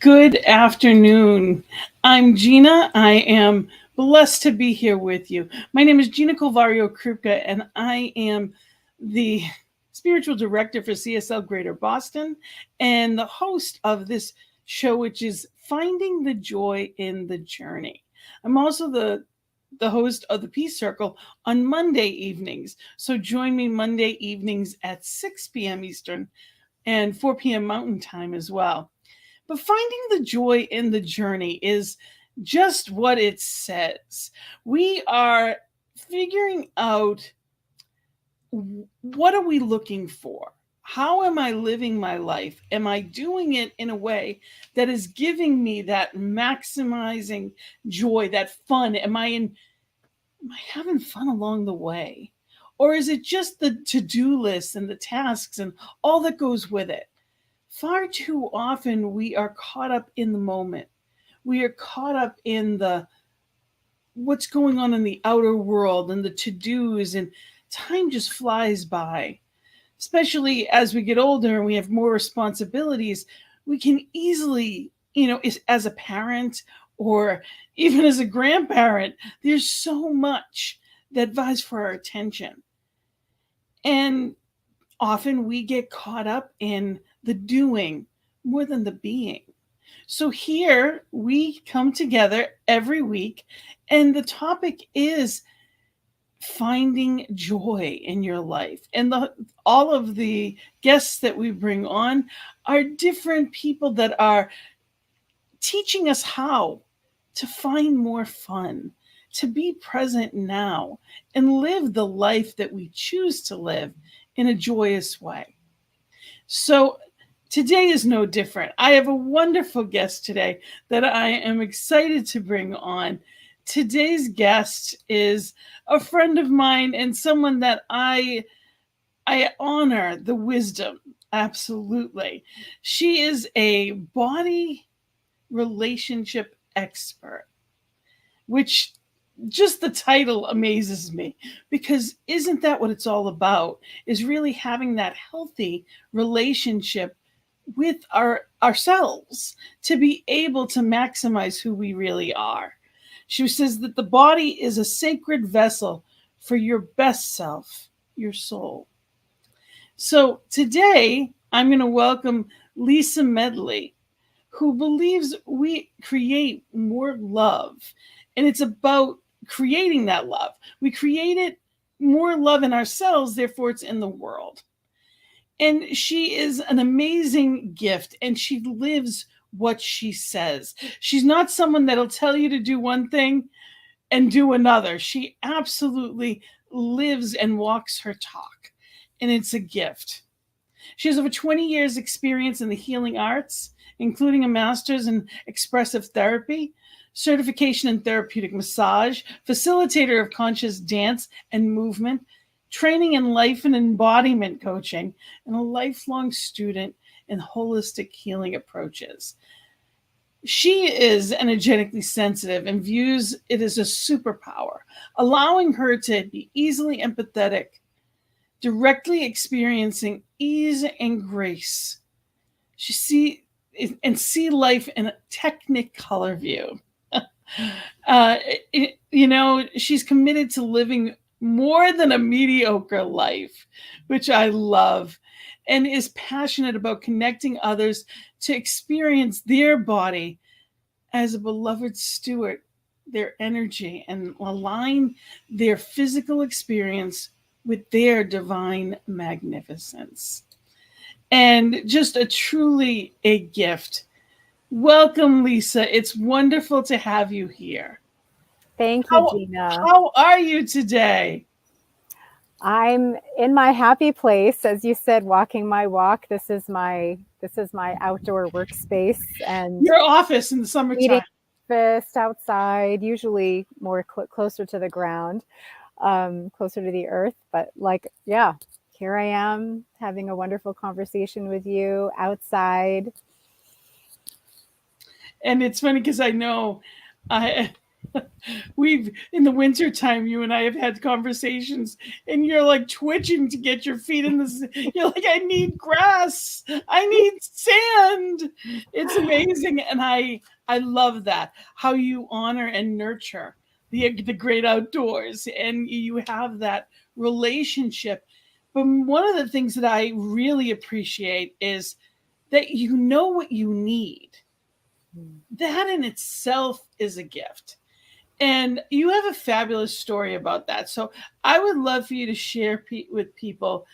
Good afternoon. I'm Gina. I am blessed to be here with you. My name is Gina Colvario Krupka, and I am the spiritual director for CSL Greater Boston and the host of this show, which is Finding the Joy in the Journey. I'm also the host of the Peace Circle on Monday evenings. So join me Monday evenings at 6 p.m. Eastern and 4 p.m. Mountain Time as well. But finding the joy in the journey is just what it says. We are figuring out, what are we looking for? How am I living my life? Am I doing it in a way that is giving me that maximizing joy, that fun? Am I having fun along the way? Or is it just the to-do list and the tasks and all that goes with it? Far too often we are caught up in the moment. We are caught up in the what's going on in the outer world and the to-dos, and time just flies by. Especially as we get older and we have more responsibilities, we can easily, as a parent or even as a grandparent, there's so much that vies for our attention. And often we get caught up in the doing more than the being. So here we come together every week, and the topic is finding joy in your life. And all of the guests that we bring on are different people that are teaching us how to find more fun, to be present now, and live the life that we choose to live in a joyous way. So today is no different. I have a wonderful guest today that I am excited to bring on. Today's guest is a friend of mine and someone that I honor the wisdom. Absolutely. She is a body relationship expert, which just the title amazes me, because isn't that what it's all about, is really having that healthy relationship with ourselves to be able to maximize who we really are. She says that the body is a sacred vessel for your best self, your soul. So today I'm going to welcome Lisa Medley, who believes we create more love, and it's about creating that love. We created more love in ourselves, therefore it's in the world. And she is an amazing gift, and she lives what she says. She's not someone that'll tell you to do one thing and do another. She absolutely lives and walks her talk, and it's a gift. She has over 20 years experience in the healing arts, including a master's in expressive therapy, certification in therapeutic massage, facilitator of conscious dance and movement, training in life and embodiment coaching, and a lifelong student in holistic healing approaches. She is energetically sensitive and views it as a superpower, allowing her to be easily empathetic, directly experiencing ease and grace. She see life in a technicolor view. She's committed to living more than a mediocre life, which I love, and is passionate about connecting others to experience their body as a beloved steward, their energy, and align their physical experience with their divine magnificence. And just truly a gift. Welcome, Lisa. It's wonderful to have you here. Thank you, Gina. How are you today? I'm in my happy place, as you said, walking my walk. This is my outdoor workspace, and your office in the summertime. Eating breakfast outside, usually more closer to the ground, closer to the earth. But here I am having a wonderful conversation with you outside. And it's funny because I know We've in the winter time, you and I have had conversations, and you're like twitching to get your feet in the. You're like, I need grass, I need sand. It's amazing, and I love that how you honor and nurture the great outdoors, and you have that relationship. But one of the things that I really appreciate is that you know what you need. That in itself is a gift. And you have a fabulous story about that. So I would love for you to share with people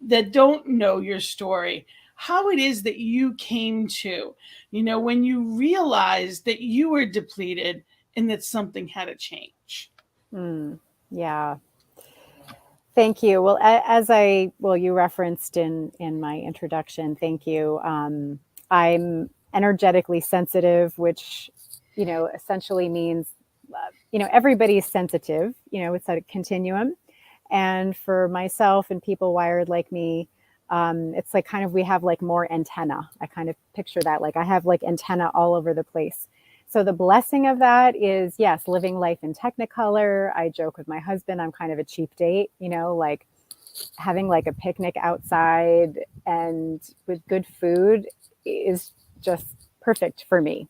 that don't know your story how it is that you came to, when you realized that you were depleted and that something had to change. Yeah. Thank you. Well, you referenced in my introduction, thank you. I'm energetically sensitive, which, essentially means, everybody's sensitive, it's a continuum. And for myself and people wired like me, it's like kind of, we have like more antenna. I kind of picture that, like I have like antenna all over the place. So the blessing of that is, yes, living life in Technicolor. I joke with my husband, I'm kind of a cheap date, like having like a picnic outside and with good food is just perfect for me.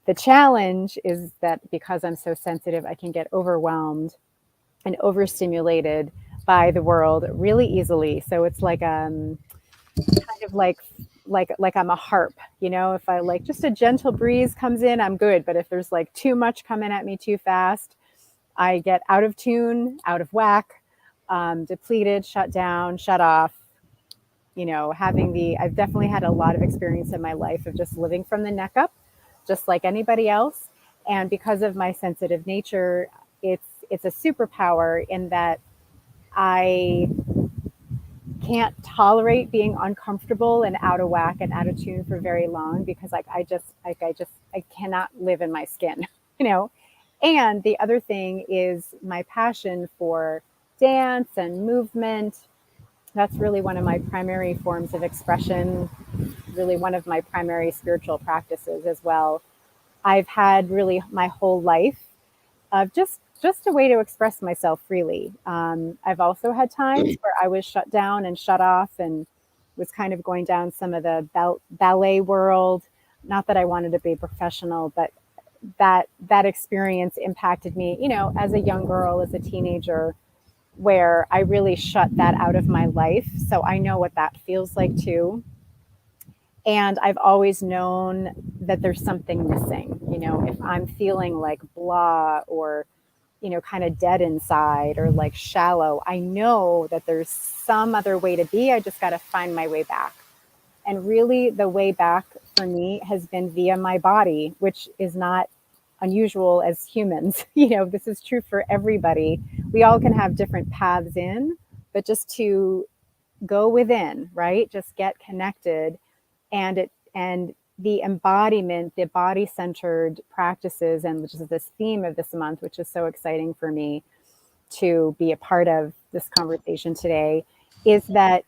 The challenge is that because I'm so sensitive, I can get overwhelmed and overstimulated by the world really easily. So it's like kind of like I'm a harp, if I like just a gentle breeze comes in, I'm good. But if there's like too much coming at me too fast, I get out of tune, out of whack, depleted, shut down, shut off. I've definitely had a lot of experience in my life of just living from the neck up, just like anybody else. And because of my sensitive nature, it's a superpower in that I can't tolerate being uncomfortable and out of whack and out of tune for very long, because I cannot live in my skin, And the other thing is my passion for dance and movement. That's really one of my primary forms of expression, really one of my primary spiritual practices as well. I've had really my whole life of just a way to express myself freely. I've also had times where I was shut down and shut off and was kind of going down some of the ballet world. Not that I wanted to be a professional, but that experience impacted me, as a young girl, as a teenager, where I really shut that out of my life. So I know what that feels like too. And I've always known that there's something missing. If I'm feeling like blah or, kind of dead inside or like shallow, I know that there's some other way to be. I just got to find my way back. And really, the way back for me has been via my body, which is not unusual as humans. This is true for everybody. We all can have different paths in, but just to go within, right? Just get connected. And the embodiment, the body-centered practices, and which is this theme of this month, which is so exciting for me to be a part of this conversation today, is that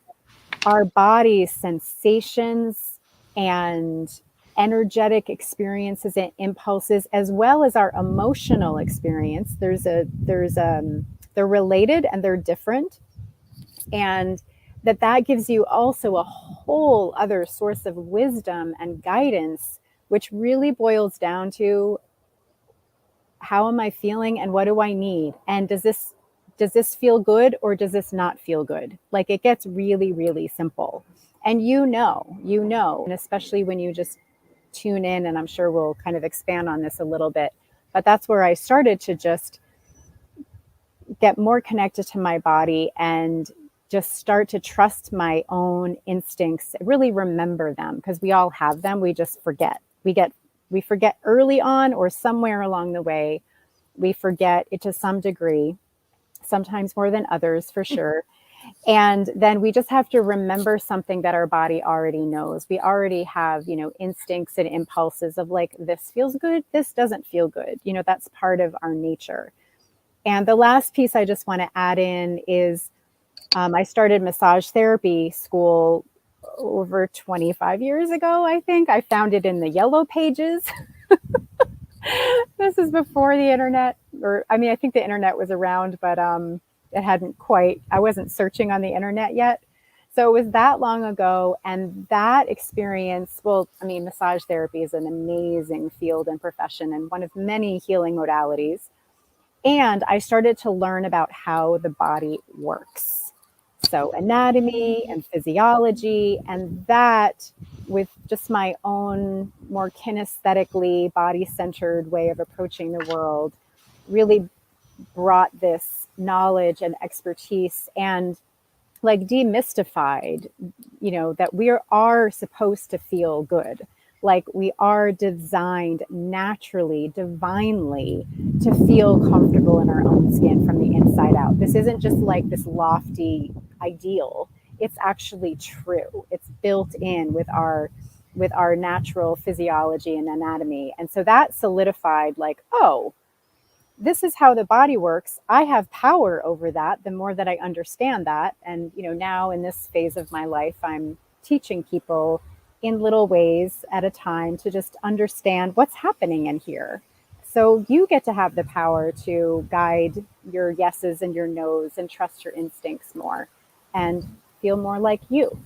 our body's sensations and energetic experiences and impulses, as well as our emotional experience, they're related and they're different. And that gives you also a whole other source of wisdom and guidance, which really boils down to, how am I feeling and what do I need? And does this feel good or does this not feel good? Like, it gets really, really simple. And and especially when you just tune in, and I'm sure we'll kind of expand on this a little bit, but that's where I started to just get more connected to my body and just start to trust my own instincts, really remember them, because we all have them. We just forget. We forget early on or somewhere along the way. We forget it to some degree, sometimes more than others for sure. And then we just have to remember something that our body already knows. We already have, instincts and impulses of like, this feels good, this doesn't feel good. That's part of our nature. And the last piece I just want to add in is, I started massage therapy school over 25 years ago, I think. I found it in the yellow pages. This is before the internet, or I mean, I think the internet was around, but it hadn't quite. I wasn't searching on the internet yet, so it was that long ago. And that experience, well, I mean, massage therapy is an amazing field and profession, and one of many healing modalities. And I started to learn about how the body works. So, anatomy and physiology, and that with just my own more kinesthetically body centered way of approaching the world really brought this knowledge and expertise and like demystified, that we are supposed to feel good. Like we are designed naturally, divinely to feel comfortable in our own skin from the inside out. This isn't just like this lofty ideal. It's actually true. It's built in with our natural physiology and anatomy. And so that solidified like, oh, this is how the body works. I have power over that the more that I understand that. And, now in this phase of my life, I'm teaching people in little ways at a time to just understand what's happening in here. So you get to have the power to guide your yeses and your nos and trust your instincts more and feel more like you.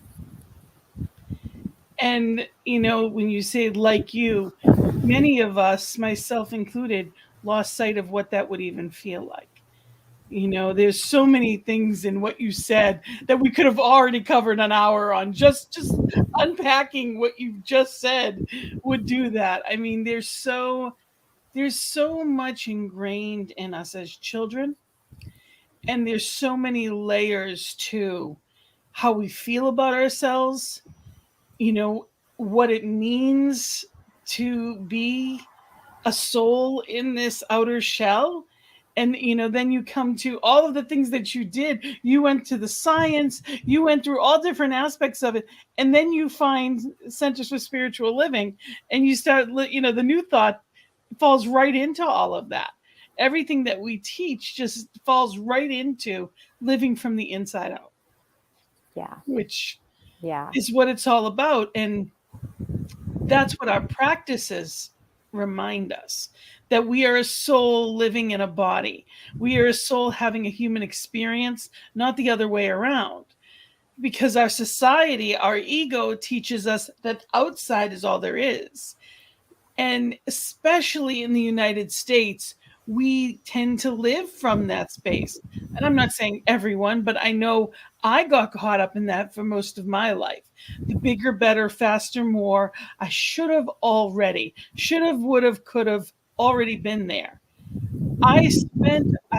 And, when you say like you, many of us, myself included, lost sight of what that would even feel like. There's so many things in what you said that we could have already covered an hour on. Just unpacking what you've just said would do that. I mean, there's so much ingrained in us as children, and there's so many layers to how we feel about ourselves, what it means to be a soul in this outer shell. And then you come to all of the things that you did. You went to the science, you went through all different aspects of it, and then you find Centers for Spiritual Living, and you start, the new thought falls right into all of that. Everything that we teach just falls right into living from the inside out, Yeah. which Yeah. is what it's all about. And that's what our practices remind us, that we are a soul living in a body. We are a soul having a human experience, not the other way around. Because our society, our ego teaches us that outside is all there is. And especially in the United States, we tend to live from that space. And I'm not saying everyone, but I know I got caught up in that for most of my life. The bigger, better, faster, more. I should have, would have, could have already been there. I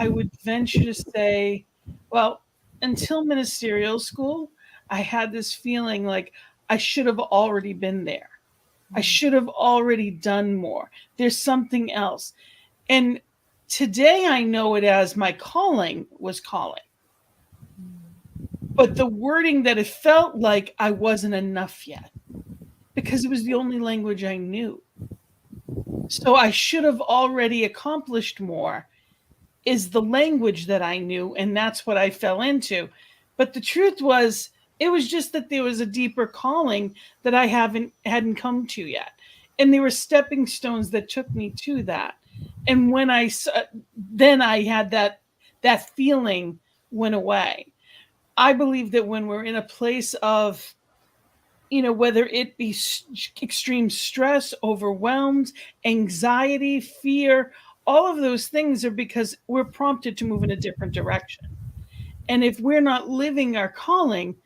would venture to say, well, until ministerial school, I had this feeling like I should have already been there. I should have already done more. There's something else. And today I know it as my calling was calling. But the wording that it felt like I wasn't enough yet, because it was the only language I knew. So I should have already accomplished more is the language that I knew, and that's what I fell into. But the truth was, it was just that there was a deeper calling that I hadn't come to yet. And there were stepping stones that took me to that. And when then I had that feeling went away. I believe that when we're in a place of, whether it be extreme stress, overwhelmed, anxiety, fear, all of those things are because we're prompted to move in a different direction. And if we're not living our calling,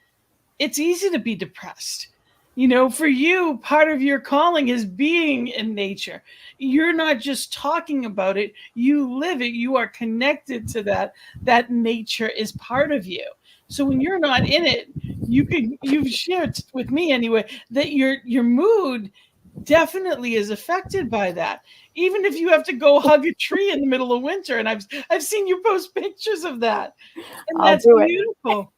it's easy to be depressed. For you, part of your calling is being in nature. You're not just talking about it, you live it. You are connected to that. That nature is part of you. So when you're not in it, you've shared with me anyway that your mood definitely is affected by that. Even if you have to go hug a tree in the middle of winter, and I've seen you post pictures of that. And I'll that's do it. beautiful.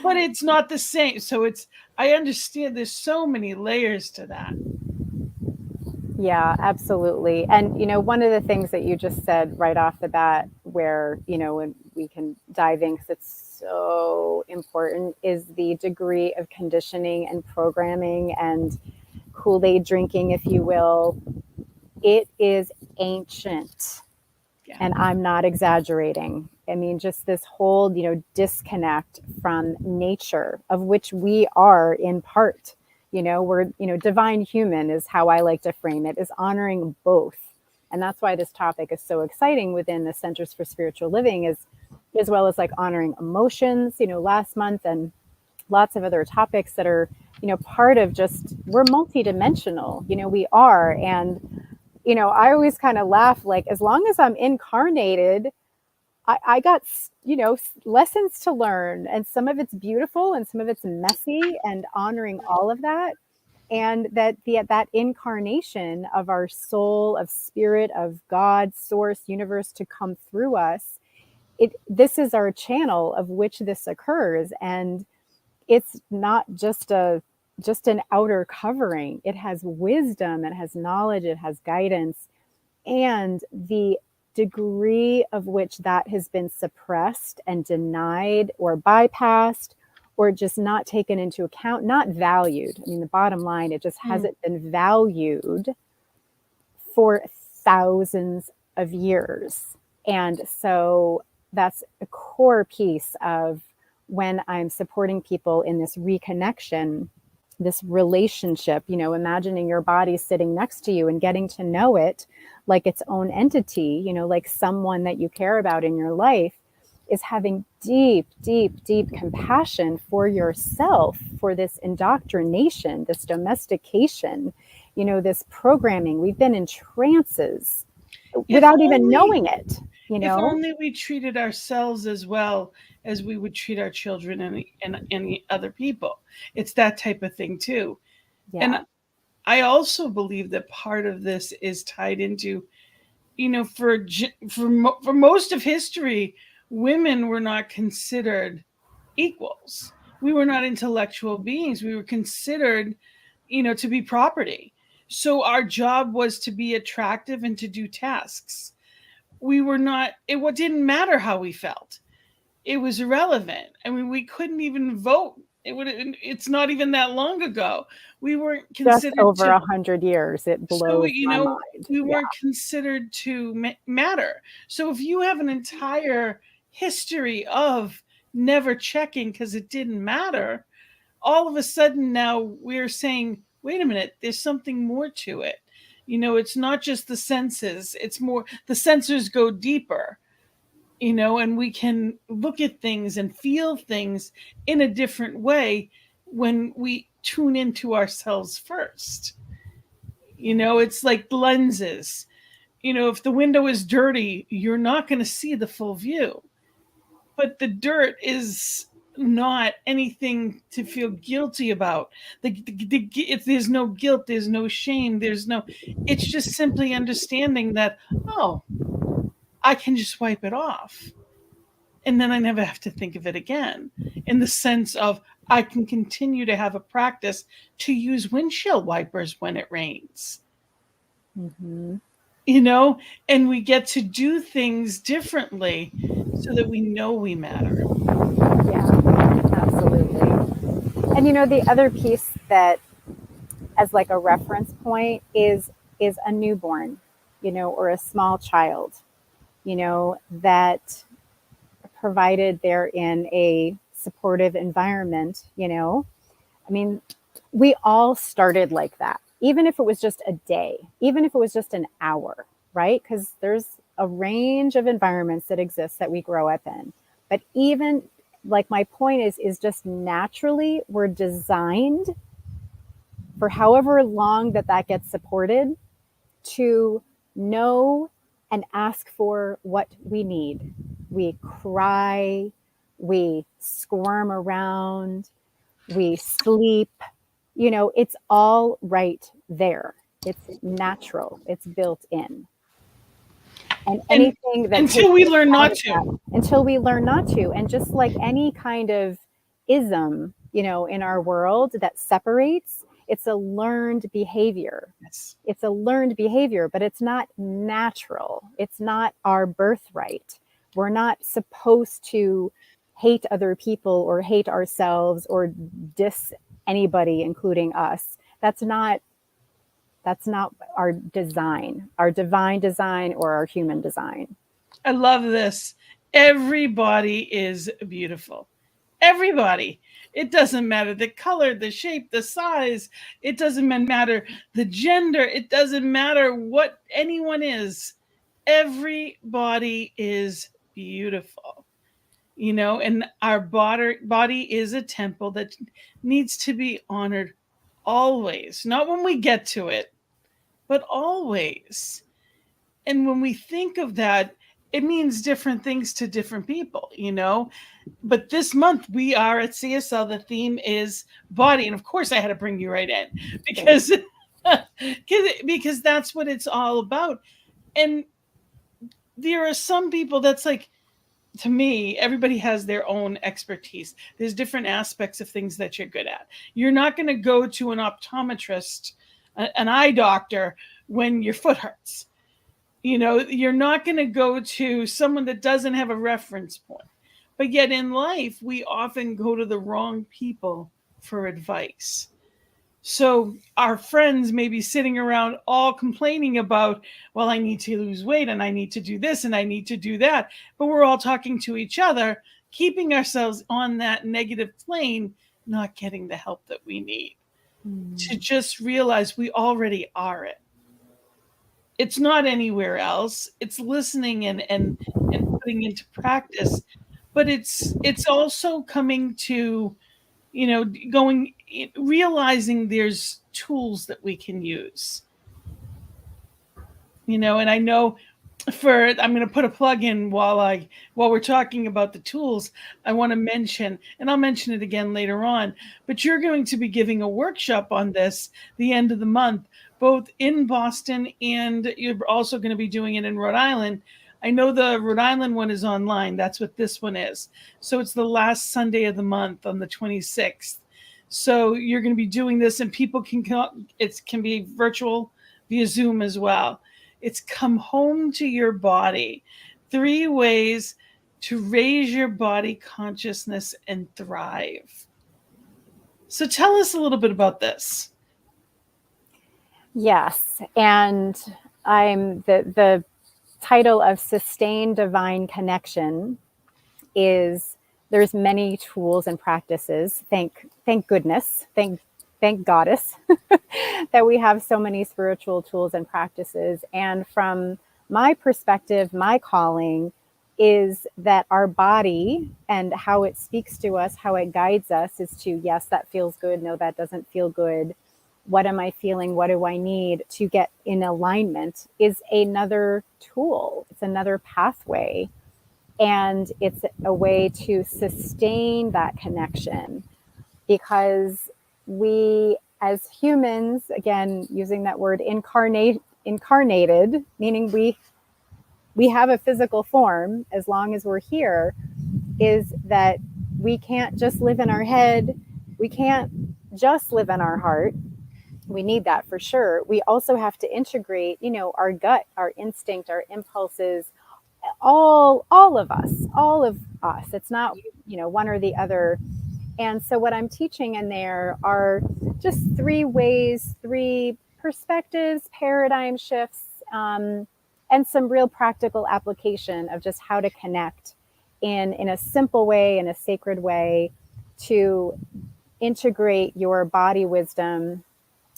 But it's not the same. So I understand there's so many layers to that. Yeah, absolutely. And, one of the things that you just said right off the bat, where, when we can dive in because it's so important, is the degree of conditioning and programming and Kool-Aid drinking, if you will, it is ancient. Yeah. And I'm not exaggerating. I mean, just this whole, disconnect from nature, of which we are in part. We're, divine human is how I like to frame it, is honoring both. And that's why this topic is so exciting within the Centers for Spiritual Living, is as well as like honoring emotions, last month, and lots of other topics that are, part of just, we're multidimensional, we are. And I always kind of laugh, like, as long as I'm incarnated, I got, lessons to learn. And some of it's beautiful and some of it's messy, and honoring all of that. And that incarnation of our soul, of spirit, of God, source, universe to come through us, this is our channel of which this occurs. And it's not just an outer covering. It has wisdom, it has knowledge, it has guidance. And the degree of which that has been suppressed and denied or bypassed, or just not taken into account, not valued. I mean, the bottom line, it just hasn't been valued for thousands of years. And so that's a core piece of when I'm supporting people in this reconnection, this relationship, imagining your body sitting next to you and getting to know it like its own entity, like someone that you care about in your life, is having deep, deep, deep compassion for yourself, for this indoctrination, this domestication, this programming. We've been in trances without even knowing it. If only we treated ourselves as well as we would treat our children and any other people. It's that type of thing too. Yeah. And I also believe that part of this is tied into, for most of history, women were not considered equals. We were not intellectual beings. We were considered, to be property. So our job was to be attractive and to do tasks. We were not, it didn't matter how we felt. It was irrelevant. I mean, we couldn't even vote. It's not even that long ago. We weren't considered just over 100 years. It blows my mind. We weren't considered to matter. So if you have an entire history of never checking because it didn't matter, all of a sudden now we're saying, wait a minute, there's something more to it. It's not just the senses, it's more, the sensors go deeper, and we can look at things and feel things in a different way when we tune into ourselves first. It's like lenses. If the window is dirty, you're not going to see the full view. But the dirt is not anything to feel guilty about. There's no guilt, there's no shame, it's just simply understanding that, oh, I can just wipe it off. And then I never have to think of it again, in the sense of I can continue to have a practice to use windshield wipers when it rains. Mm-hmm. And we get to do things differently so that we know we matter. Yeah, absolutely. And the other piece that, as like a reference point, is a newborn, or a small child, that provided they're in a supportive environment, I mean, we all started like that, even if it was just a day, even if it was just an hour, right? Because there's a range of environments that exist that we grow up in. But even, like, my point is just naturally we're designed, for however long that gets supported, to know and ask for what we need. We cry, we squirm around, we sleep, it's all right there. It's natural, it's built in. And anything that until we learn not to. Until we learn not to. And just like any kind of ism, in our world that separates, it's a learned behavior. Yes. It's a learned behavior, but it's not natural. It's not our birthright. We're not supposed to hate other people or hate ourselves or diss anybody, including us. That's not That's not our design, our divine design or our human design. I love this. Everybody is beautiful. Everybody. It doesn't matter the color, the shape, the size. It doesn't matter the gender. It doesn't matter what anyone is. Everybody is beautiful. And our body is a temple that needs to be honored always, not when we get to it, but always. And when we think of that, it means different things to different people. But this month we are at CSL, the theme is body. And of course I had to bring you right in because because that's what it's all about. And there are some people that's like, to me, everybody has their own expertise. There's different aspects of things that you're good at. You're not going to go to an optometrist, an eye doctor, when your foot hurts. You're not going to go to someone that doesn't have a reference point. But yet in life, we often go to the wrong people for advice. So our friends may be sitting around all complaining about, well, I need to lose weight and I need to do this and I need to do that. But we're all talking to each other, keeping ourselves on that negative plane, not getting the help that we need. To just realize we already are it. It's not anywhere else. It's listening and putting into practice. But it's also coming to, realizing there's tools that we can use. And I know I'm going to put a plug in while we're talking about the tools. I want to mention, and I'll mention it again later on, but you're going to be giving a workshop on this the end of the month, both in Boston, and you're also going to be doing it in Rhode Island. I know the Rhode Island one is online. That's what this one is. So it's the last Sunday of the month on the 26th. So you're going to be doing this, and people can come. It can be virtual via Zoom as well. It's come home to your body. 3 ways to raise your body consciousness and thrive. So tell us a little bit about this. Yes, and I'm the title of Sustained Divine Connection is there's many tools and practices. Thank goodness, thank Goddess that we have so many spiritual tools and practices. And from my perspective, my calling is that our body and how it speaks to us, how it guides us is to, yes, that feels good. No, that doesn't feel good. What am I feeling? What do I need to get in alignment is another tool. It's another pathway. And it's a way to sustain that connection, because we as humans, again, using that word incarnated, meaning we have a physical form as long as we're here, is that we can't just live in our head. We can't just live in our heart. We need that for sure. We also have to integrate, our gut, our instinct, our impulses, all of us. It's not, one or the other. And so what I'm teaching in there are just 3 ways, 3 perspectives, paradigm shifts, and some real practical application of just how to connect in a simple way, in a sacred way, to integrate your body wisdom,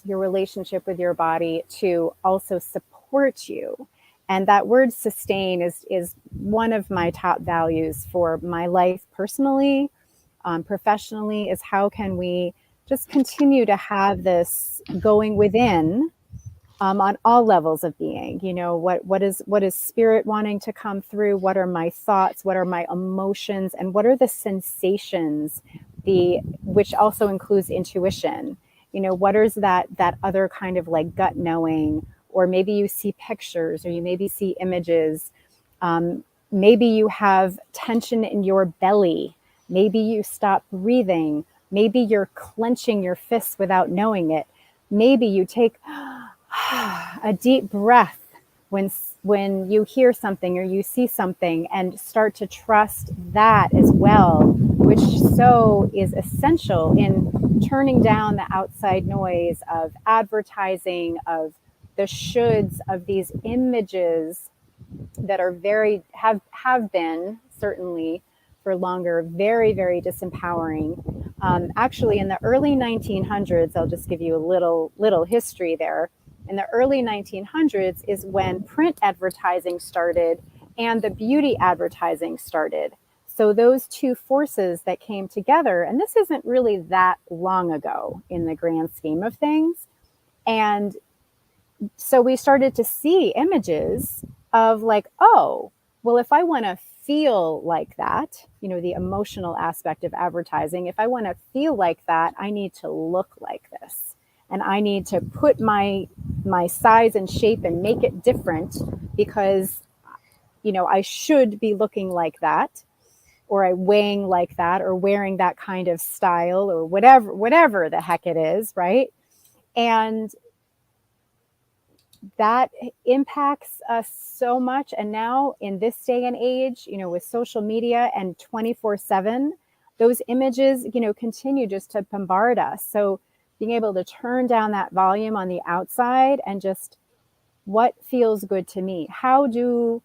your relationship with your body, to also support you. And that word sustain is one of my top values for my life personally, professionally, is how can we just continue to have this going within on all levels of being. What is spirit wanting to come through? What are my thoughts? What are my emotions? And what are the sensations, which also includes intuition? What is that other kind of like gut knowing? Or maybe you see pictures, or you maybe see images. Maybe you have tension in your belly. Maybe you stop breathing. Maybe you're clenching your fists without knowing it. Maybe you take a deep breath when you hear something or you see something, and start to trust that as well, which so is essential in turning down the outside noise of advertising, of the shoulds, of these images that are very have been certainly for longer very disempowering. Actually, in the early 1900s, I'll just give you a little history there. In the early 1900s is when print advertising started and the beauty advertising started. So those two forces that came together, and this isn't really that long ago in the grand scheme of things. And so we started to see images of like, oh, well, if I want to feel like that, the emotional aspect of advertising, if I want to feel like that, I need to look like this. And I need to put my size and shape and make it different because, I should be looking like that, or I weighing like that, or wearing that kind of style, or whatever the heck it is, right? And that impacts us so much. And now in this day and age, with social media and 24/7, those images, continue just to bombard us. So being able to turn down that volume on the outside and just what feels good to me? How do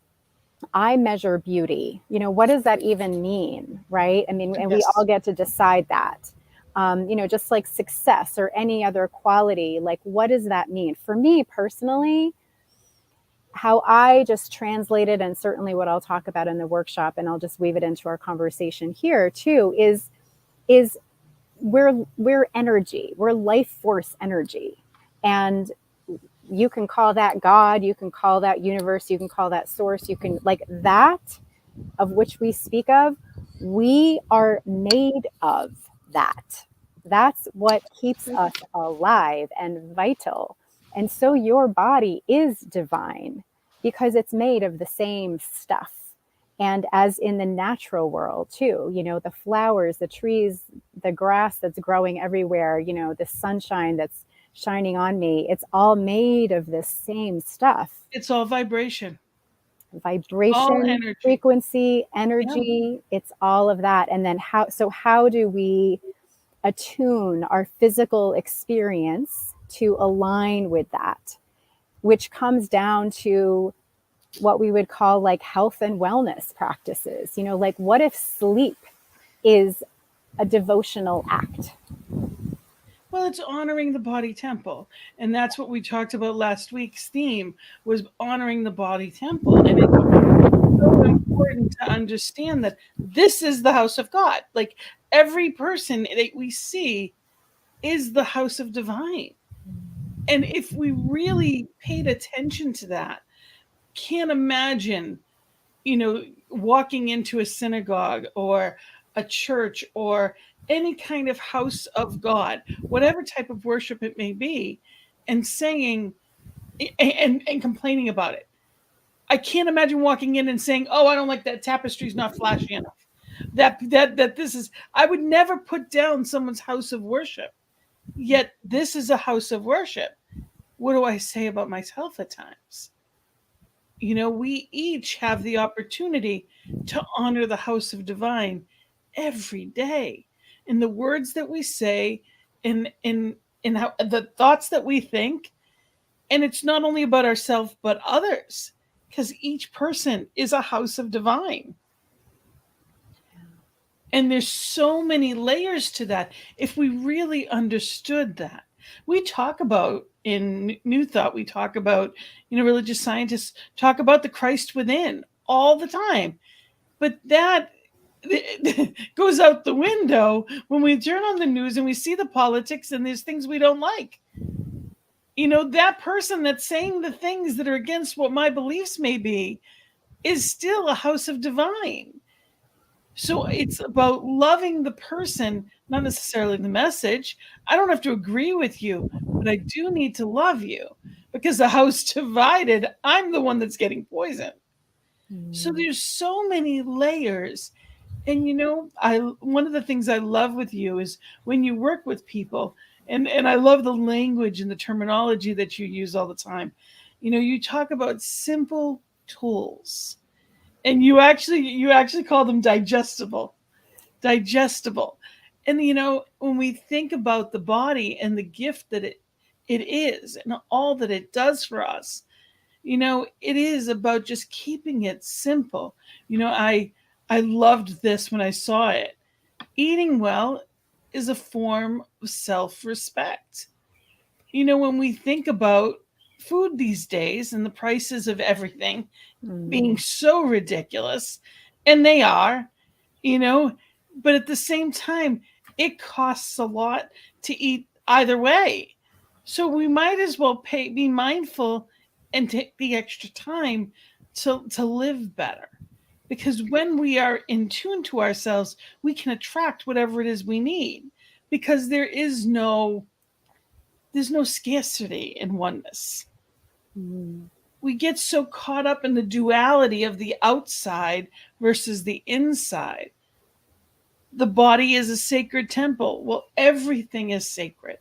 I measure beauty? What does that even mean? Right. I mean, and we all Yes. get to decide that. Just like success or any other quality, like what does that mean? For me personally, how I just translated, and certainly what I'll talk about in the workshop, and I'll just weave it into our conversation here too, is we're energy, we're life force energy. And you can call that God, you can call that universe, you can call that source, you can like that of which we speak of, we are made of that. That's what keeps us alive and vital. And so your body is divine because it's made of the same stuff. And as in the natural world too, the flowers, the trees, the grass that's growing everywhere, the sunshine that's shining on me, it's all made of the same stuff. It's all vibration, all Vibration, energy. frequency, Yeah. energy, it's all of that. And then how do we attune our physical experience to align with that, which comes down to what we would call like health and wellness practices. Like what if sleep is a devotional act? Well, it's honoring the body temple. And that's what we talked about last week's theme was honoring the body temple. And it's so important to understand that this is the house of God. Like every person that we see is the house of divine. And if we really paid attention to that, can't imagine, walking into a synagogue or a church or any kind of house of God, whatever type of worship it may be, and saying and complaining about it. I can't imagine walking in and saying, "Oh, I don't like that tapestry's not flashy enough." That this is I would never put down someone's house of worship. Yet this is a house of worship. What do I say about myself at times? We each have the opportunity to honor the house of divine every day in the words that we say, in how the thoughts that we think. And it's not only about ourselves but others, because each person is a house of divine. And there's so many layers to that if we really understood that. We talk about in New Thought, we talk about, religious scientists talk about the Christ within all the time. But that goes out the window when we turn on the news and we see the politics and there's things we don't like. That person that's saying the things that are against what my beliefs may be is still a house of divine. So it's about loving the person, not necessarily the message. I don't have to agree with you, but I do need to love you because the house divided, I'm the one that's getting poisoned. So there's so many layers. And I one of the things I love with you is when you work with people, and I love the language and the terminology that you use all the time. You talk about simple tools, and you actually call them digestible. And when we think about the body and the gift that it is and all that it does for us, it is about just keeping it simple. I loved this when I saw it. Eating well is a form of self-respect. When we think about food these days and the prices of everything being so ridiculous, and they are, you know, but at the same time, it costs a lot to eat either way. So we might as well be mindful and take the extra time to live better. Because when we are in tune to ourselves, we can attract whatever it is we need. Because there's no scarcity in oneness. We get so caught up in the duality of the outside versus the inside. The body is a sacred temple. Well, everything is sacred.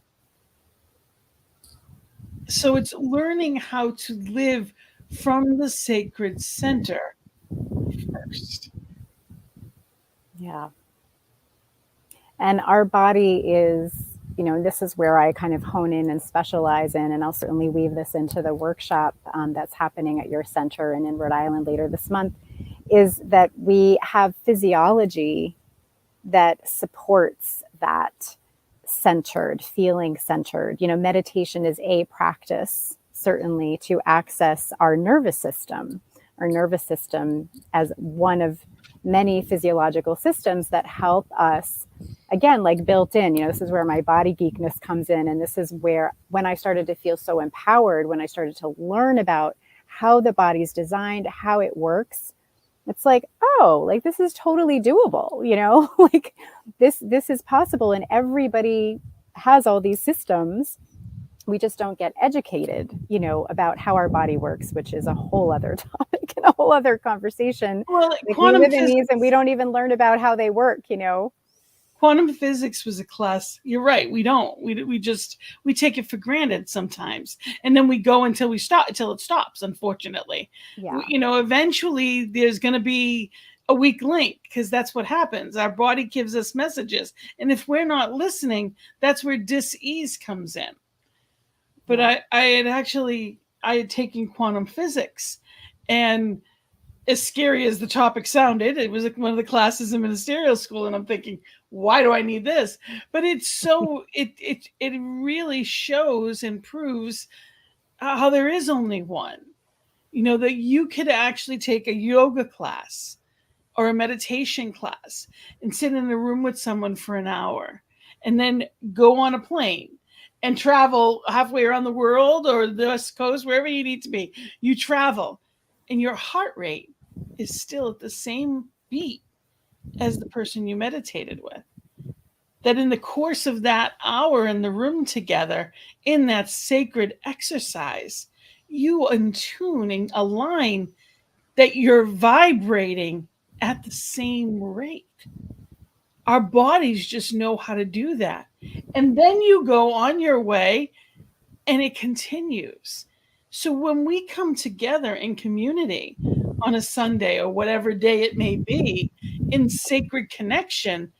So it's learning how to live from the sacred center first. Yeah. And our body is, this is where I kind of hone in and specialize in, and I'll certainly weave this into the workshop that's happening at your center and in Rhode Island later this month, is that we have physiology that supports that feeling centered. Meditation is a practice, certainly, to access our nervous system as one of many physiological systems that help us, again, like built in. This is where my body geekness comes in. And this is where, when I started to feel so empowered, when I started to learn about how the body's designed, how it works, it's like, oh, like this is totally doable, like this is possible. And everybody has all these systems. We just don't get educated, about how our body works, which is a whole other topic and a whole other conversation. Well, like we live in these and we don't even learn about how they work, Quantum physics was a class. You're right. We don't. We take it for granted sometimes, and then we go until it stops. Unfortunately, yeah. Eventually there's going to be a weak link, because that's what happens. Our body gives us messages, and if we're not listening, that's where dis-ease comes in. But yeah. I had taken quantum physics, and as scary as the topic sounded, it was one of the classes in ministerial school, and I'm thinking, why do I need this? But it's so it really shows and proves how there is only one. That you could actually take a yoga class or a meditation class and sit in a room with someone for an hour, and then go on a plane and travel halfway around the world or the West Coast, wherever you need to be. You travel, and your heart rate is still at the same beat as the person you meditated with. That in the course of that hour in the room together, in that sacred exercise, you attune and align that you're vibrating at the same rate. Our bodies just know how to do that. And then you go on your way, and it continues. So when we come together in community on a Sunday or whatever day it may be, in sacred connection,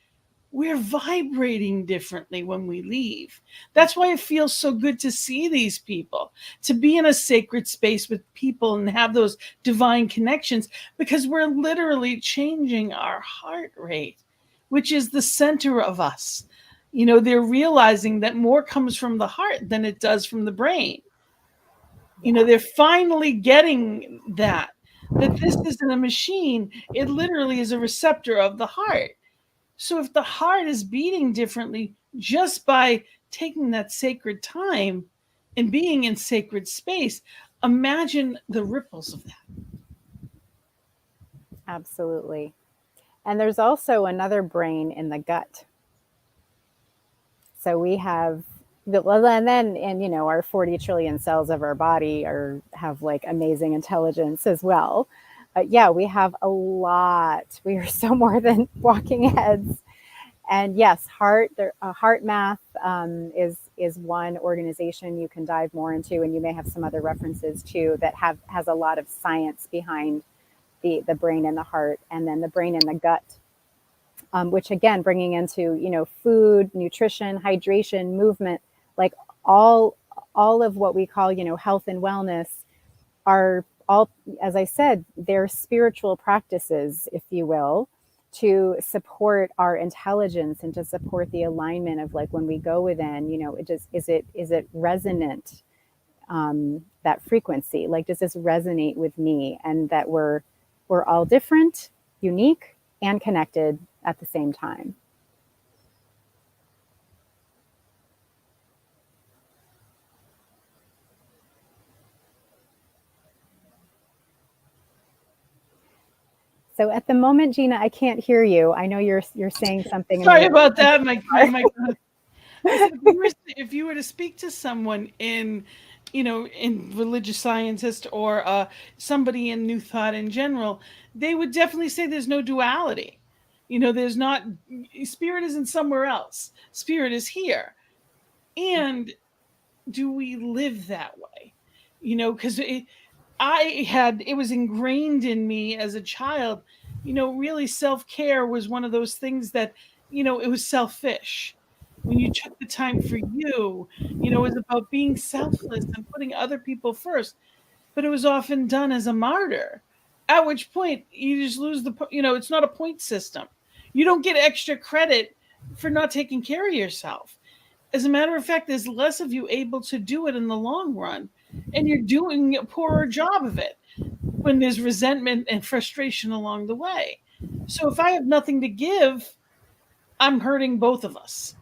we're vibrating differently when we leave. That's why it feels so good to see these people, to be in a sacred space with people and have those divine connections, because we're literally changing our heart rate, which is the center of us. They're realizing that more comes from the heart than it does from the brain. They're finally getting that this isn't a machine. It literally is a receptor of the heart. So if the heart is beating differently just by taking that sacred time and being in sacred space, imagine the ripples of that. Absolutely. And there's also another brain in the gut. So we have, and then, our 40 trillion cells of our body have like amazing intelligence as well. But yeah, we have a lot. We are so more than walking heads. And yes, heart math is one organization you can dive more into, and you may have some other references too that has a lot of science behind the brain and the heart, and then the brain and the gut. which again, bringing into, food, nutrition, hydration, movement, like all all of what we call, health and wellness are all, as I said, they're spiritual practices, if you will, to support our intelligence and to support the alignment of, like, when we go within, it just is it resonant, that frequency, like, does this resonate with me, and that we're all different, unique, and connected at the same time. So at the moment, Gina, I can't hear you. I know you're saying something. Sorry about that. My I said, if you were to speak to someone in, in religious scientist or somebody in New Thought in general, they would definitely say there's no duality. There's not, spirit isn't somewhere else. Spirit is here. And do we live that way? Because it was ingrained in me as a child, really self-care was one of those things that, it was selfish. When you took the time for you, it was about being selfless and putting other people first, but it was often done as a martyr, at which point you just lose it's not a point system. You don't get extra credit for not taking care of yourself. As a matter of fact, there's less of you able to do it in the long run, and you're doing a poorer job of it when there's resentment and frustration along the way. So if I have nothing to give, I'm hurting both of us.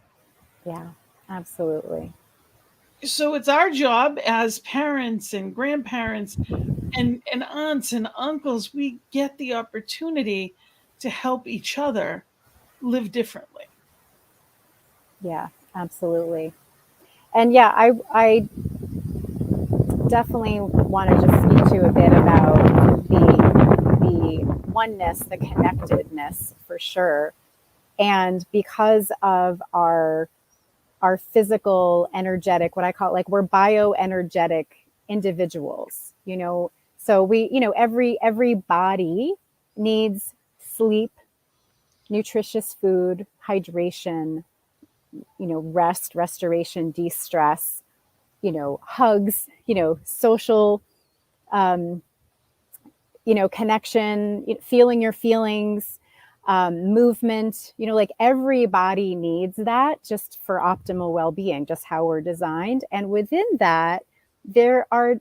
Yeah, absolutely. So it's our job as parents and grandparents and aunts and uncles, we get the opportunity to help each other live differently. Yeah, absolutely. And yeah, I definitely want to just speak to a bit about the oneness, the connectedness, for sure. And because of our physical, energetic, what I call, like, we're bioenergetic individuals, so we, every body needs sleep, nutritious food, hydration, rest, restoration, de-stress, hugs, social, um, connection, feeling your feelings, movement, like, everybody needs that just for optimal well-being, just how we're designed. And within that, there are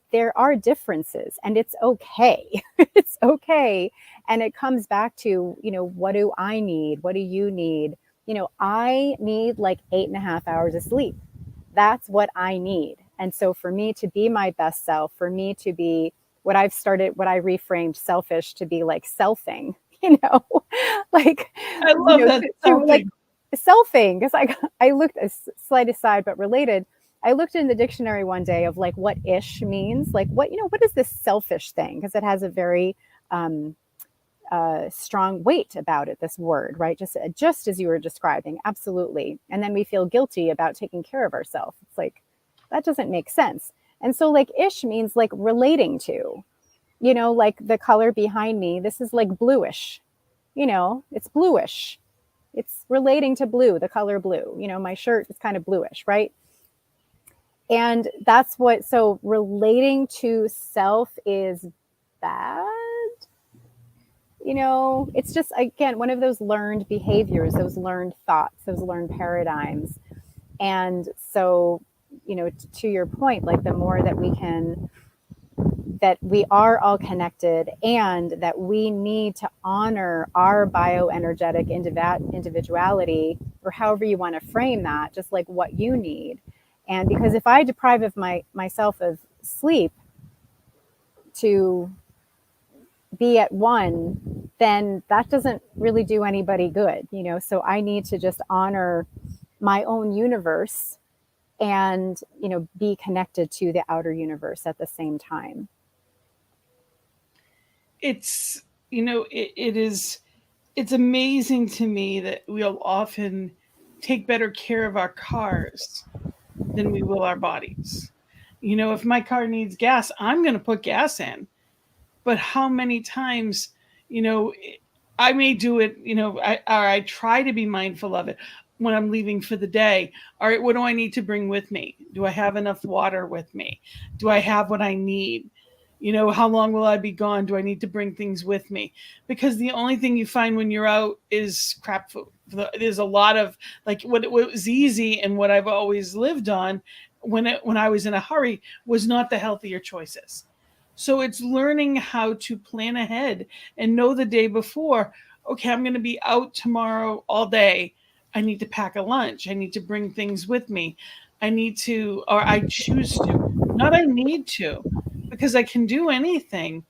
differences, and it's okay. It's okay. And it comes back to, what do I need? What do you need? I need like 8.5 hours of sleep. That's what I need. And so for me to be my best self, for me to be what I reframed selfish to be like selfing, like, I love that like selfie. selfing. Because I looked, a slight aside, but related. I looked in the dictionary one day of, like, what ish means, like, what is this selfish thing? Because it has a very strong weight about it, this word, right? Just as you were describing, absolutely. And then we feel guilty about taking care of ourselves. It's like, that doesn't make sense. And so, like, ish means like relating to, like the color behind me. This is like bluish, it's bluish. It's relating to blue, the color blue. My shirt is kind of bluish, right? And that's what, so relating to self is bad. It's just, again, one of those learned behaviors, those learned thoughts, those learned paradigms. And so, to your point, like, the more that that we are all connected, and that we need to honor our bioenergetic individuality, or however you want to frame that, just like what you need. And because if I deprive of myself of sleep to be at one, then that doesn't really do anybody good, so I need to just honor my own universe and, be connected to the outer universe at the same time. It's, it's amazing to me that we'll often take better care of our cars than we will our bodies. If my car needs gas, I'm going to put gas in. But how many times, you know, I may do it, I try to be mindful of it when I'm leaving for the day. All right, what do I need to bring with me? Do I have enough water with me? Do I have what I need? How long will I be gone? Do I need to bring things with me? Because the only thing you find when you're out is crap food. There's a lot of, like, what was easy and what I've always lived on when I was in a hurry was not the healthier choices. So it's learning how to plan ahead and know the day before, okay, I'm going to be out tomorrow all day. I need to pack a lunch. I need to bring things with me. I need to, or I choose to, not I need to, because I can do anything,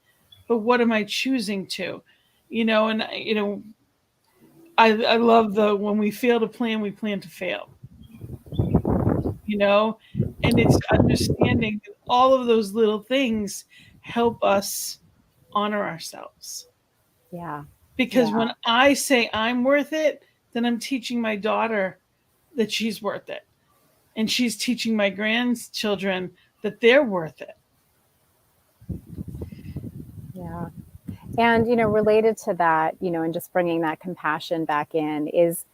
but what am I choosing to? And I love the when we fail to plan, we plan to fail. you know and it's understanding that all of those little things help us honor ourselves, Yeah. because Yeah. when I say I'm worth it, then I'm teaching my daughter that she's worth it, and she's teaching my grandchildren that they're worth it. Yeah. And, related to that, and just bringing that compassion back in is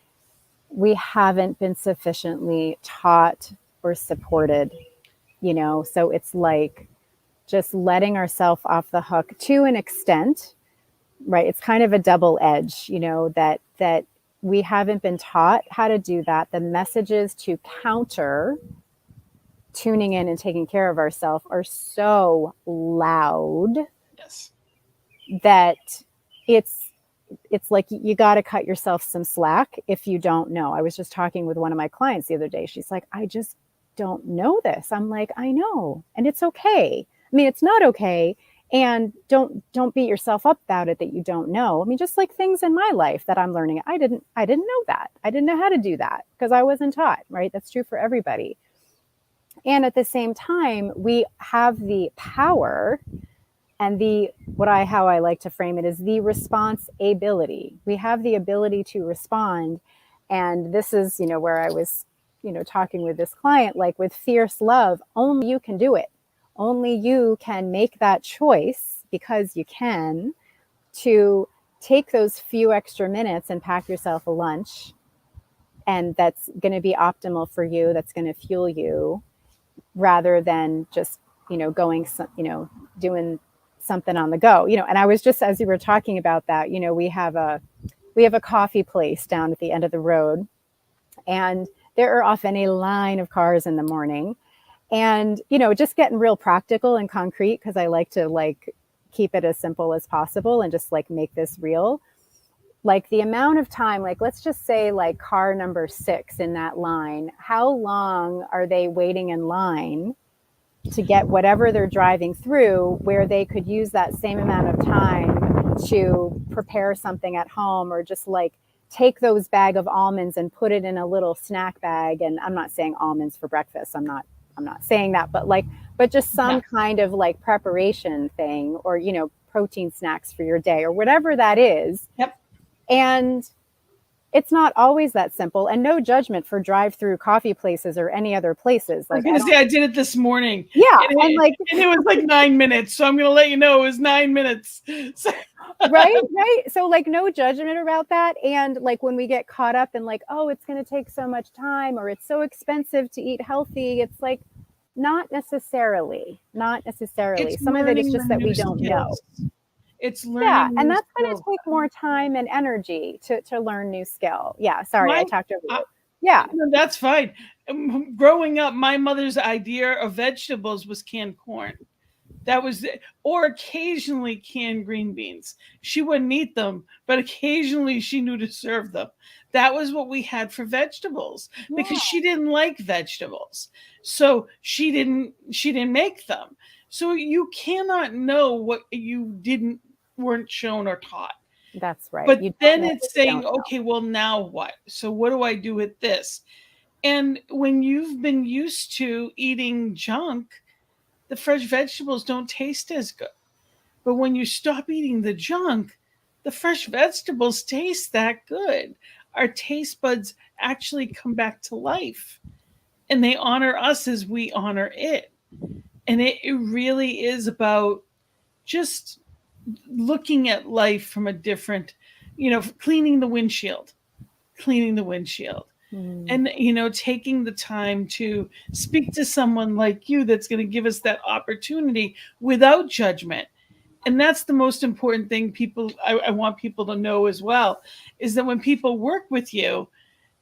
we haven't been sufficiently taught or supported, so it's like just letting ourselves off the hook to an extent, right? It's kind of a double edge, that we haven't been taught how to do that. The messages to counter tuning in and taking care of ourselves are so loud Yes. that it's it's like you got to cut yourself some slack if you don't know. I was just talking with one of my clients the other day. She's like, I just don't know this. I'm like, I know, and it's okay. I mean, it's not okay, and don't beat yourself up about it that you don't know. I mean, just like things in my life that I'm learning, I didn't know that. I didn't know how to do that because I wasn't taught, right? That's true for everybody. And at the same time, we have the power and the what I how I like to frame it is the response ability. We have the ability to respond. And this is, where I was, talking with this client, like with fierce love, only you can do it. Only you can make that choice, because you can, to take those few extra minutes and pack yourself a lunch, and that's going to be optimal for you, that's going to fuel you, rather than just going doing something on the go. And I was just, as you were talking about that, we have a coffee place down at the end of the road, and there are often a line of cars in the morning. And just getting real practical and concrete, because I like to keep it as simple as possible and just make this real. Like the amount of time, like let's just say car number 6 in that line, how long are they waiting in line to get whatever they're driving through, where they could use that same amount of time to prepare something at home, or just take those bag of almonds and put it in a little snack bag. And I'm not saying almonds for breakfast, I'm not saying that, but just some kind of preparation thing, or protein snacks for your day, or whatever that is. Yep. And it's not always that simple, and no judgment for drive-through coffee places or any other places. I was going to say I did it this morning. Yeah, and it was 9 minutes. So I'm going to let you know it was 9 minutes. So. right. So no judgment about that. And when we get caught up in oh, it's going to take so much time, or it's so expensive to eat healthy, it's not necessarily. It's Some of it is just that we don't know. It's learning. Yeah, and that's going to take more time and energy to learn new skill. Yeah, sorry, I talked over you. Yeah. No, that's fine. Growing up, my mother's idea of vegetables was canned corn. That was it. Or occasionally canned green beans. She wouldn't eat them, but occasionally she knew to serve them. That was what we had for vegetables, because she didn't like vegetables. So she didn't make them. So you cannot know what you weren't shown or taught. That's right. But then it's saying, okay, well, now what? So what do I do with this? And when you've been used to eating junk, the fresh vegetables don't taste as good. But when you stop eating the junk, the fresh vegetables taste that good. Our taste buds actually come back to life, and they honor us as we honor it. And it really is about just looking at life from a different cleaning the windshield, cleaning the windshield. Mm. And taking the time to speak to someone like you that's going to give us that opportunity without judgment. And that's the most important thing I want people to know as well, is that when people work with you,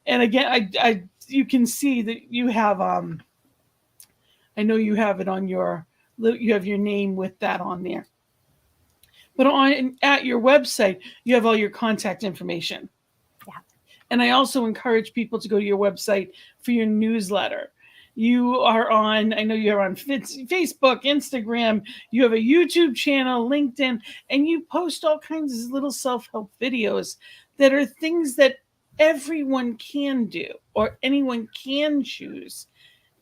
and again, you can see that you have I know you have it on you have your name with that on there, but on at your website you have all your contact information. Yeah. And I also encourage people to go to your website for your newsletter. You are on, I know you're on Facebook, Instagram, you have a YouTube channel, LinkedIn, and you post all kinds of little self help videos that are things that everyone can do or anyone can choose.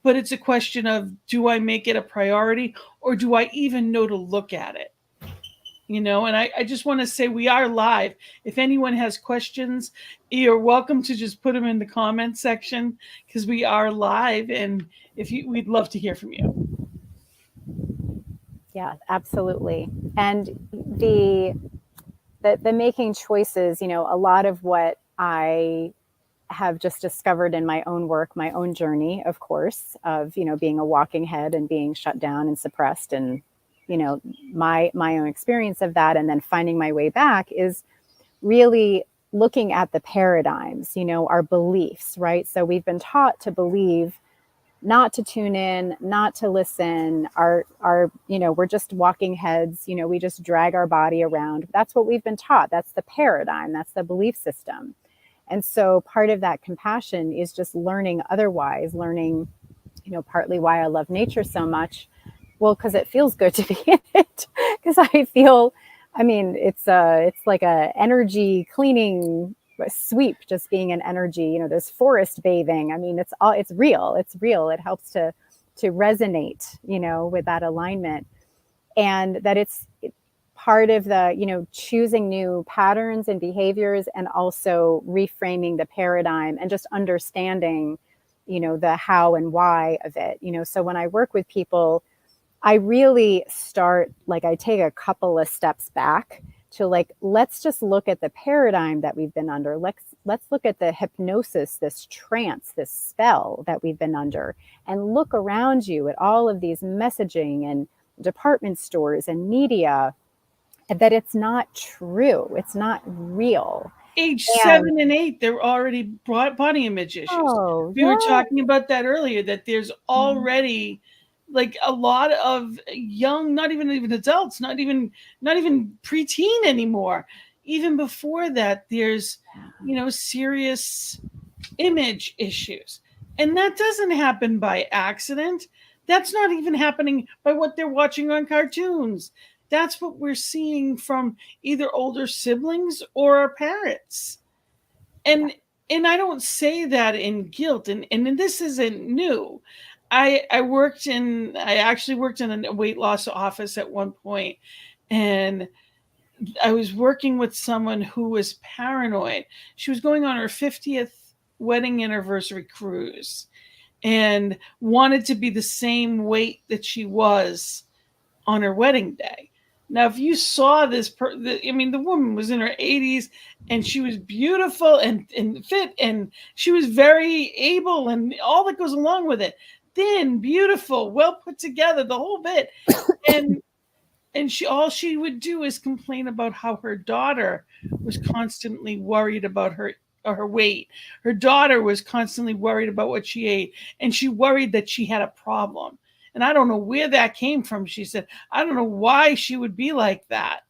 But it's a question of, do I make it a priority, or do I even know to look at it? And I just want to say we are live. If anyone has questions, you're welcome to just put them in the comment section, because we are live, and we'd love to hear from you. Yeah, absolutely. And the making choices, a lot of what I have just discovered in my own work, my own journey, of course, of, being a walking head and being shut down and suppressed, and, my own experience of that, and then finding my way back, is really looking at the paradigms, our beliefs, right? So we've been taught to believe, not to tune in, not to listen. We're just walking heads, we just drag our body around. That's what we've been taught. That's the paradigm, that's the belief system. And so part of that compassion is just learning otherwise, learning, partly why I love nature so much. Well, because it feels good to be in it. Because I feel, it's like a energy cleaning sweep, just being an energy. There's forest bathing. It's real. It's real. It helps to resonate, with that alignment, and that it's part of the, choosing new patterns and behaviors, and also reframing the paradigm and just understanding, the how and why of it. So when I work with people, I really start, like, I take a couple of steps back to, like, let's just look at the paradigm that we've been under. Let's look at the hypnosis, this trance, this spell that we've been under, and look around you at all of these messaging and department stores and media, that it's not true. It's not real. Age And 7 and 8, they're already body image issues. oh, We were yeah. talking about that earlier, that there's already like a lot of young, not even adults, not even preteen anymore. Even before that, there's serious image issues. And that doesn't happen by accident. That's not even happening by what they're watching on cartoons. That's what we're seeing from either older siblings or our parents. Yeah. And I don't say that in guilt, and this isn't new. I actually worked in a weight loss office at one point, and I was working with someone who was paranoid. She was going on her 50th wedding anniversary cruise and wanted to be the same weight that she was on her wedding day. Now, if you saw the woman was in her 80s, and she was beautiful and fit, and she was very able, and all that goes along with it. Thin, beautiful, well put together, the whole bit. And all she would do is complain about how her daughter was constantly worried about her weight. Her daughter was constantly worried about what she ate, and she worried that she had a problem. And I don't know where that came from. She said, I don't know why she would be like that.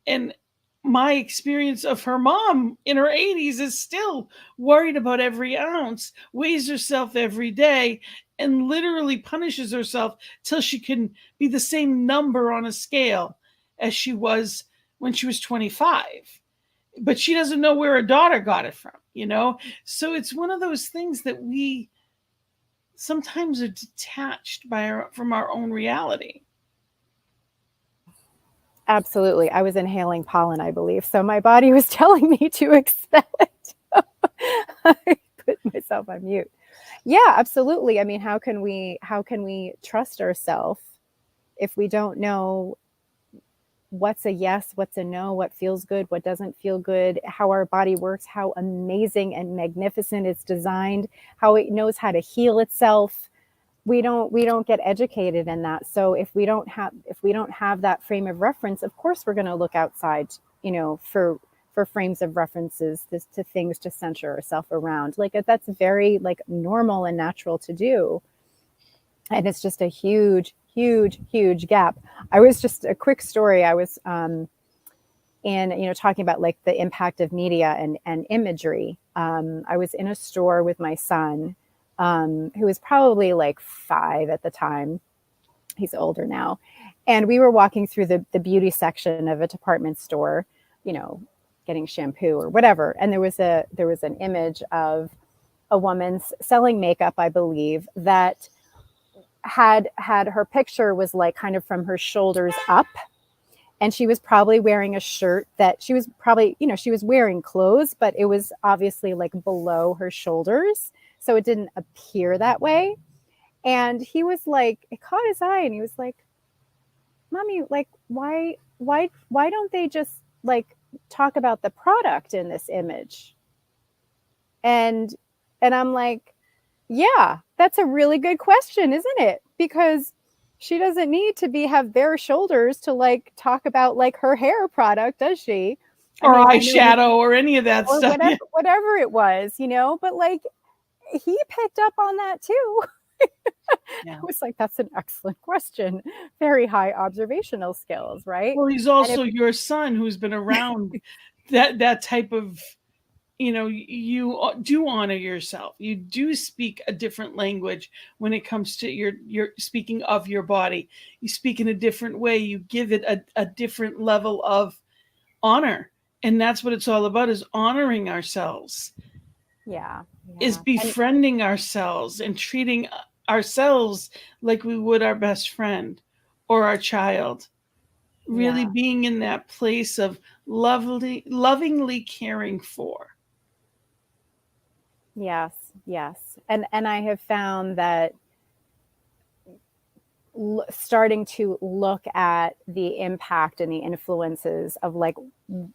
And my experience of her mom in her 80s is still worried about every ounce, weighs herself every day, and literally punishes herself till she can be the same number on a scale as she was when she was 25. But she doesn't know where her daughter got it from. So it's one of those things that we sometimes are detached from our own reality. Absolutely. I was inhaling pollen, I believe. So my body was telling me to expel it. I put myself on mute. Yeah, absolutely. How can we trust ourselves if we don't know what's a yes, what's a no, what feels good, what doesn't feel good, how our body works, how amazing and magnificent it's designed, how it knows how to heal itself. We don't get educated in that. So if we don't have that frame of reference, of course we're going to look outside, for frames of references, to things to center ourselves around. Like that's very like normal and natural to do. And it's just a huge, huge, huge gap. I was just a quick story. I was talking about like the impact of media and imagery. I was in a store with my son, who was probably like 5 at the time. He's older now. And we were walking through the beauty section of a department store, getting shampoo or whatever. And there was an image of a woman selling makeup, I believe, that had her picture was like kind of from her shoulders up. And she was probably wearing a shirt that she was probably, she was wearing clothes, but it was obviously like below her shoulders. So it didn't appear that way. And he was like, it caught his eye and he was like, Mommy, like, why don't they just like talk about the product in this image? And I'm like, yeah, that's a really good question, isn't it? Because she doesn't need to have bare shoulders to like talk about like her hair product, does she? Or eyeshadow or any of that or stuff. whatever it was, but like he picked up on that too. Yeah. I was like, that's an excellent question. Very high observational skills, right? Well, he's also your son who's been around that type of, you do honor yourself. You do speak a different language when it comes to your speaking of your body. You speak in a different way. You give it a different level of honor. And that's what it's all about, is honoring ourselves. Yeah. Is befriending ourselves and treating ourselves like we would our best friend or our child. Really being in that place of lovingly caring for. Yes. And I have found that starting to look at the impact and the influences of like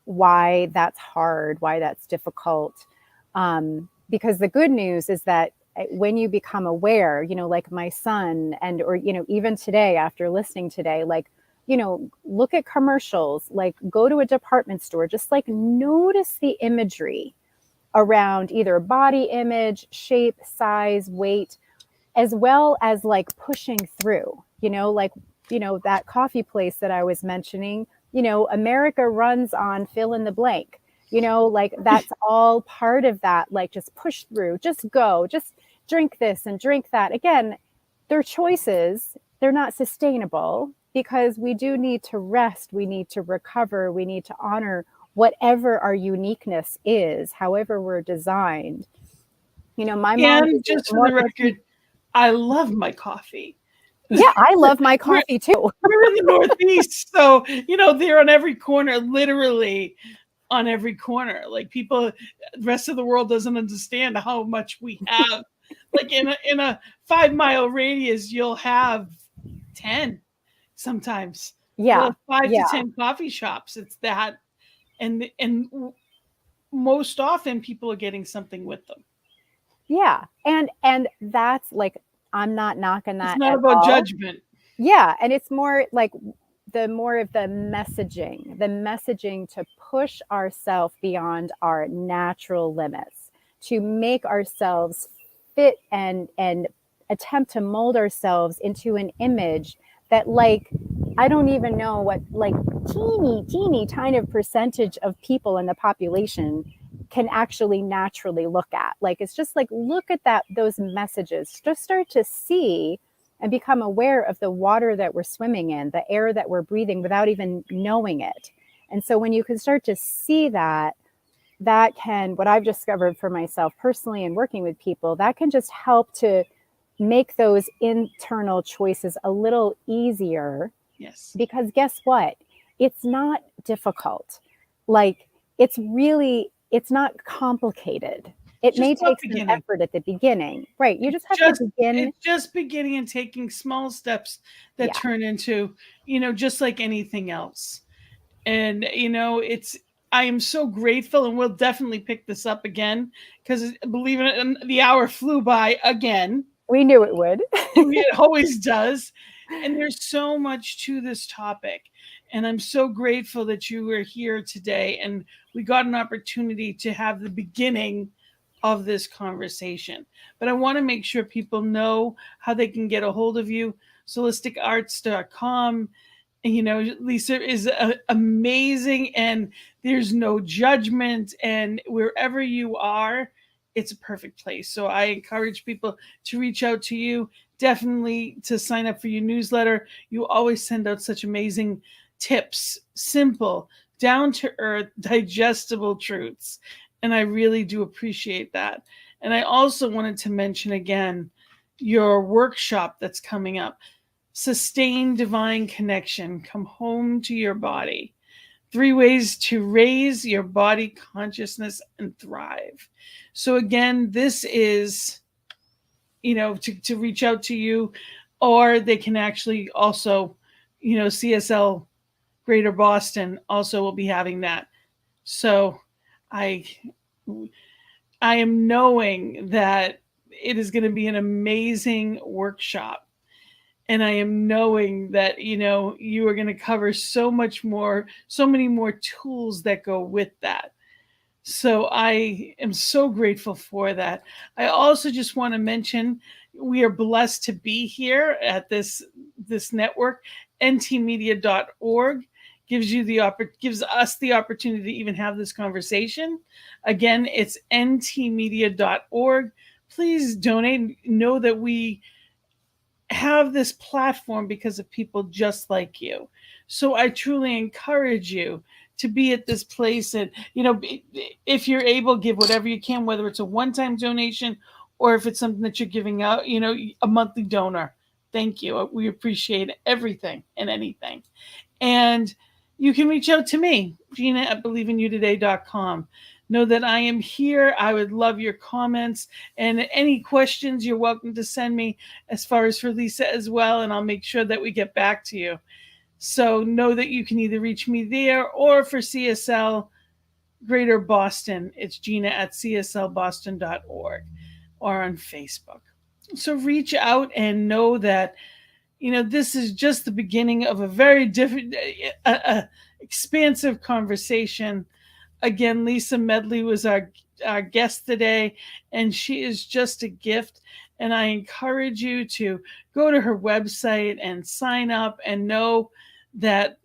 why that's hard, why that's difficult. Because the good news is that when you become aware, like my son or even today after listening today, like, look at commercials, like go to a department store, just like notice the imagery around either body image, shape, size, weight, as well as like pushing through, like, that coffee place that I was mentioning, America runs on fill in the blank, like that's all part of that. Like just push through, just go, just drink this and drink that. Again, they're choices. They're not sustainable because we do need to rest. We need to recover. We need to honor whatever our uniqueness is, however we're designed. My mom. And just for the record, I love my coffee. Yeah, I love my coffee too. We're in the Northeast, so they're on every corner, literally on every corner. Like people, the rest of the world doesn't understand how much we have. Like in a 5-mile radius, you'll have 10 sometimes. Yeah, 5 to 10 coffee shops. It's that, and most often people are getting something with them. Yeah, and that's like, I'm not knocking that. It's not about judgment. Yeah, and it's more like the messaging to push ourselves beyond our natural limits, to make ourselves fit and attempt to mold ourselves into an image that, like, I don't even know what, like, teeny tiny of percentage of people in the population can actually naturally look at. Like, it's just like, look at those messages, just start to see and become aware of the water that we're swimming in, the air that we're breathing without even knowing it. And so when you can start to see that can, what I've discovered for myself personally and working with people, that can just help to make those internal choices a little easier. Yes. Because guess what? It's not difficult. Like, it's not complicated. It may take some effort at the beginning, right? You just have to begin. It's just beginning and taking small steps that turn into, just like anything else. And I am so grateful, and we'll definitely pick this up again because, believe it, the hour flew by again. We knew it would. It always does. And there's so much to this topic. And I'm so grateful that you were here today and we got an opportunity to have the beginning of this conversation. But I want to make sure people know how they can get a hold of you. Holisticarts.com. Lisa is amazing, and there's no judgment, and wherever you are, it's a perfect place. So I encourage people to reach out to you, definitely to sign up for your newsletter. You always send out such amazing tips, simple, down to earth, digestible truths, and I really do appreciate that. And I also wanted to mention again your workshop that's coming up. Sustain divine connection. Come home to your body. 3 ways to raise your body consciousness and thrive. So again, this is, to reach out to you, or they can actually also, CSL Greater Boston also will be having that. So I am knowing that it is going to be an amazing workshop. And I am knowing that, you are going to cover so much more, so many more tools that go with that. So I am so grateful for that. I also just want to mention we are blessed to be here at this network. ntmedia.org gives us the opportunity to even have this conversation. Again, it's ntmedia.org. Please donate. Know that we have this platform because of people just like you. So I truly encourage you to be at this place, and if you're able, give whatever you can, whether it's a one-time donation or if it's something that you're giving out, a monthly donor. Thank you. We appreciate everything and anything. And you can reach out to me, Gina at believein.you-today.com. Know that I am here. I would love your comments and any questions you're welcome to send me, as far as for Lisa as well, and I'll make sure that we get back to you. So know that you can either reach me there, or for CSL Greater Boston, it's Gina at cslboston.org, or on Facebook. So reach out and know that this is just the beginning of a very different, expansive conversation. Again, Lisa Medley was our guest today, and she is just a gift. And I encourage you to go to her website and sign up, and know that,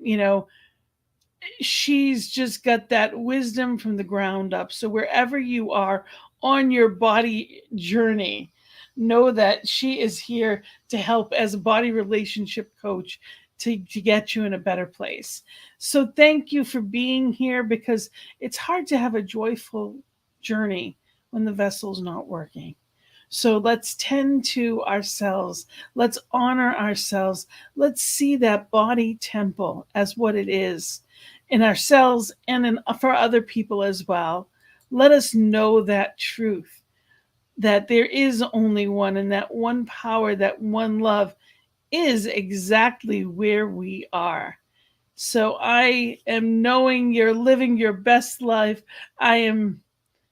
she's just got that wisdom from the ground up. So wherever you are on your body journey, know that she is here to help as a body relationship coach to get you in a better place. So thank you for being here, because it's hard to have a joyful journey when the vessel's not working. So let's tend to ourselves. Let's honor ourselves. Let's see that body temple as what it is in ourselves and for other people as well. Let us know that truth, that there is only one, and that one power, that one love is exactly where we are. So I am knowing you're living your best life. I am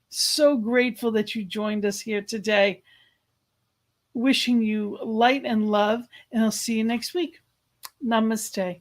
so grateful that you joined us here today. Wishing you light and love, and I'll see you next week. Namaste.